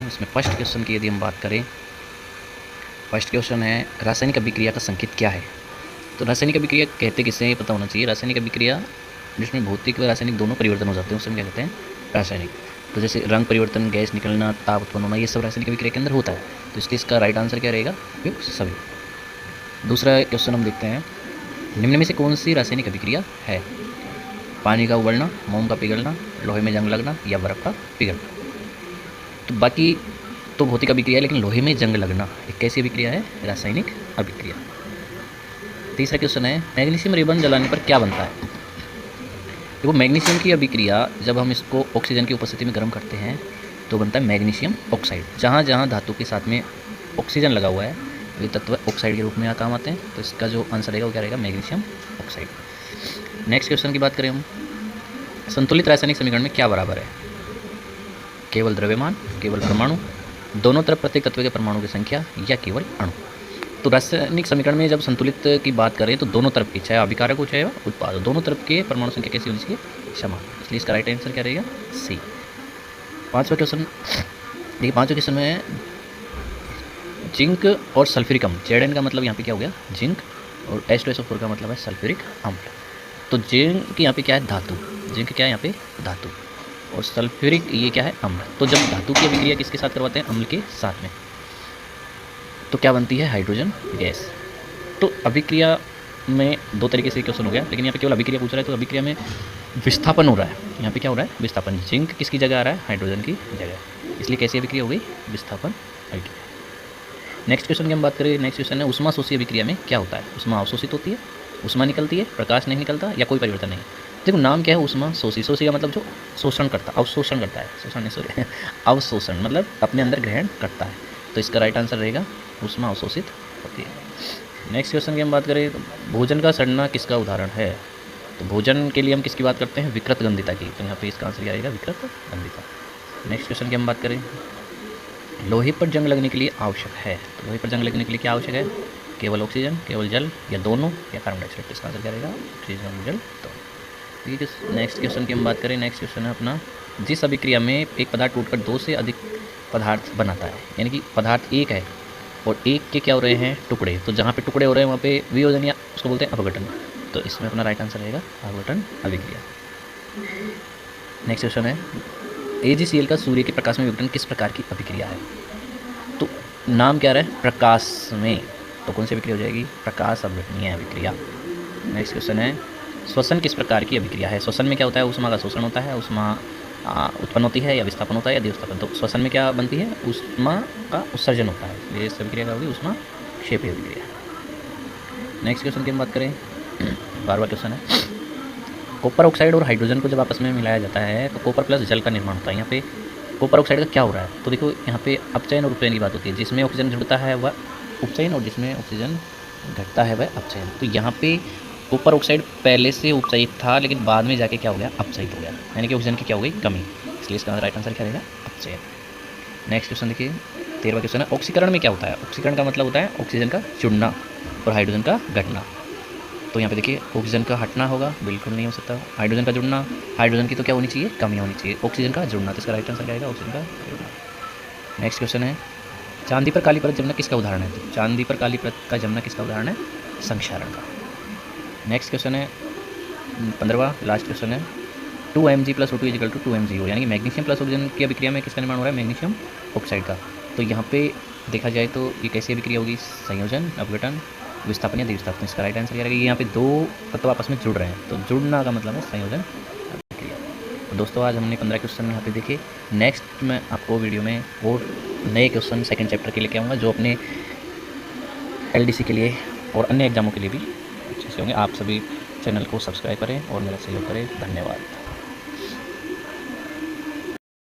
इसमें first question की यदि हम बात करें, फर्स्ट क्वेश्चन है रासायनिक अभिक्रिया का संकेत क्या है। तो रासायनिक अभिक्रिया कहते किसे ये पता होना चाहिए। रासायनिक अभिक्रिया जिसमें भौतिक व रासायनिक दोनों परिवर्तन हो जाते हैं उसे हम क्या कहते हैं, रासायनिक। तो जैसे रंग परिवर्तन, गैस निकलना, ताप उत्पन्न होना, ये सब रासायनिक अभिक्रिया के अंदर होता है। तो इसलिए इसका राइट आंसर क्या रहेगा, उपयुक्त सभी। दूसरा क्वेश्चन हम देखते हैं, निम्न में से कौन सी रासायनिक अभिक्रिया है। पानी का उबलना, मोम का पिघलना, लोहे में जंग लगना या बर्फ का पिघलना। तो बाकी तो भौतिक अभिक्रिया है, लेकिन लोहे में जंग लगना एक कैसी अभिक्रिया है, रासायनिक अभिक्रिया। तीसरा क्वेश्चन है, मैग्नीशियम रिबन जलाने पर क्या बनता है। देखो मैग्नीशियम की अभिक्रिया जब हम इसको ऑक्सीजन की उपस्थिति में गर्म करते हैं तो बनता है मैग्नीशियम ऑक्साइड। जहाँ जहाँ धातु के साथ में ऑक्सीजन लगा हुआ है ये तत्व ऑक्साइड के रूप में काम आते हैं। तो इसका जो आंसर रहेगा वो क्या रहेगा, मैग्नीशियम ऑक्साइड। नेक्स्ट क्वेश्चन की बात करें हम, संतुलित रासायनिक समीकरण में क्या बराबर है। केवल द्रव्यमान, केवल परमाणु, दोनों तरफ प्रत्येक तत्व के परमाणु की संख्या या केवल अणु। तो रासायनिक समीकरण में जब संतुलित की बात करें तो दोनों तरफ की, चाहे अभिकारक हो चाहे उत्पाद, दोनों तरफ के परमाणु संख्या कैसी होनी चाहिए, समान। इसलिए इसका राइट आंसर क्या रहेगा, सी। पांचवा क्वेश्चन देखिए, पांचवें क्वेश्चन में जिंक और सल्फ्यूरिक अम्ल, Zn का मतलब यहाँ पे क्या हो गया, जिंक, और H2SO4 का मतलब है सल्फ्यूरिक अम्ल। तो जिंक यहाँ पे क्या है, धातु। जिंक क्या है यहाँ पे, धातु, और सल्फ्यूरिक ये क्या है, अम्ल। तो जब धातु की अभिक्रिया किसके साथ करवाते हैं, अम्ल के साथ में, तो क्या बनती है, हाइड्रोजन गैस। तो अभिक्रिया में दो तरीके से क्वेश्चन हो गया, लेकिन यहाँ पे केवल अभिक्रिया पूछ रहा है। तो अभिक्रिया में विस्थापन हो रहा है, यहाँ पे क्या हो रहा है, विस्थापन। जिंक किसकी जगह आ रहा है, हाइड्रोजन की जगह, इसलिए कैसी अभिक्रिया हो गई, विस्थापन अभिक्रिया। नेक्स्ट क्वेश्चन की हम बात करें, नेक्स्ट क्वेश्चन है, उष्मा शोषी अभिक्रिया में क्या होता है। उष्मा अवशोषित होती है, उष्मा निकलती है, प्रकाश नहीं निकलता, या कोई परिवर्तन नहीं। देखो नाम क्या है, उष्मा शोषी। शोषी का मतलब जो शोषण करता, अवशोषण करता है, शोषण नहीं सॉरी अवशोषण मतलब अपने अंदर ग्रहण करता है। तो इसका राइट आंसर रहेगा उष्मा अवशोषित होती है। नेक्स्ट क्वेश्चन की हम बात करें, भोजन का सड़ना किसका उदाहरण है। तो भोजन के लिए हम किसकी बात करते हैं, विकृत गंधिता की। तो यहाँ पे इसका आंसर क्या आएगा, विकृत गंधिता। नेक्स्ट क्वेश्चन की हम बात करें, लोहे पर जंग लगने के लिए आवश्यक है। तो लोहे पर जंग लगने के लिए क्या आवश्यक है, केवल ऑक्सीजन, केवल जल, या दोनों, या कार्बन डाइऑक्साइड। तो इसका आंसर क्या रहेगा, ऑक्सीजन और जल दोनों। ठीक है, नेक्स्ट क्वेश्चन की हम बात करें, नेक्स्ट क्वेश्चन है अपना, जिस अभिक्रिया में एक पदार्थ टूटकर दो से अधिक पदार्थ बनाता है, यानी कि पदार्थ एक है और एक के क्या हो रहे हैं, टुकड़े। तो जहाँ पे टुकड़े हो रहे हैं वहाँ पे वियोजन या उसको बोलते हैं अपघटन। तो इसमें अपना राइट आंसर रहेगा अपघटन अभिक्रिया। नेक्स्ट क्वेश्चन है, AgCl का सूर्य के प्रकाश में विघटन किस प्रकार की अभिक्रिया है। तो नाम क्या रहा है, प्रकाश में, तो कौन सी अभिक्रिया हो जाएगी, प्रकाश अपघटनीय अभिक्रिया। नेक्स्ट क्वेश्चन है, श्वसन किस प्रकार की अभिक्रिया है। श्वसन में क्या होता है, उष्मा का शोषण होता है, उष्मा उत्पन्न होती है, या विस्थापन होता है, या द्विस्थापन। तो श्वसन में क्या बनती है, उष्मा का उत्सर्जन होता है, ये अभिक्रिया क्या होगी, उष्मा क्षेपीय अभिक्रिया। नेक्स्ट क्वेश्चन की हम बात करें, 12वां क्वेश्चन है, कॉपर ऑक्साइड और हाइड्रोजन को जब आपस में मिलाया जाता है तो कॉपर प्लस जल का निर्माण होता है। यहाँ पे कॉपर ऑक्साइड का क्या हो रहा है, तो देखो यहाँ पे अपचयन और उपचयन की बात होती है। जिसमें ऑक्सीजन जुड़ता है वह उपचयन, और जिसमें ऑक्सीजन घटता है वह अपचयन। तो यहाँ पे कॉपर ऑक्साइड पहले से उपचयित था, लेकिन बाद में जाके क्या हो गया, अपचयित हो गया, यानी कि ऑक्सीजन की क्या हो गई, कमी। इसलिए इसका राइट आंसर क्या रहेगा, अपचयन। नेक्स्ट क्वेश्चन देखिए, 13वां क्वेश्चन है, ऑक्सीकरण में क्या होता है। ऑक्सीकरण का मतलब होता है ऑक्सीजन का जुड़ना और हाइड्रोजन का घटना। तो यहाँ पे देखिए, ऑक्सीजन का हटना होगा, बिल्कुल नहीं हो सकता। हाइड्रोजन का जुड़ना, हाइड्रोजन की तो क्या होनी चाहिए, कमी होनी चाहिए। ऑक्सीजन का जुड़ना, तो इसका राइट आंसर क्या आएगा, ऑक्सीजन का जुड़ना। नेक्स्ट क्वेश्चन है, चांदी पर काली परत जमना किसका उदाहरण है। तो चांदी पर काली परत का जमना किसका उदाहरण है, संक्षारण का। नेक्स्ट क्वेश्चन है 15वां लास्ट क्वेश्चन है, 2Mg + O2 = 2MgO, यानी कि मैग्नीशियम प्लस ऑक्सीजन की अभिक्रिया में किसका निर्माण हो रहा है, मैग्नीशियम ऑक्साइड का। तो यहाँ पे देखा जाए तो ये कैसी अभिक्रिया होगी, संयोजन, अपघटन, विस्थापन या द्विस्थापन। इसका राइट आंसर क्या रहेगा, यहाँ पे दो तत्व आपस में जुड़ रहे हैं, तो जुड़ना का मतलब है संयोजन अभिक्रिया। तो दोस्तों आज हमने 15 क्वेश्चन यहाँ पे देखे। नेक्स्ट मैं आपको वीडियो में और नए क्वेश्चन सेकंड चैप्टर के लेके आऊँगा, जो अपने LDC के लिए और अन्य एग्जामों के लिए भी अच्छे से होंगे। आप सभी चैनल को सब्सक्राइब करें और मेरा सहयोग करें। धन्यवाद।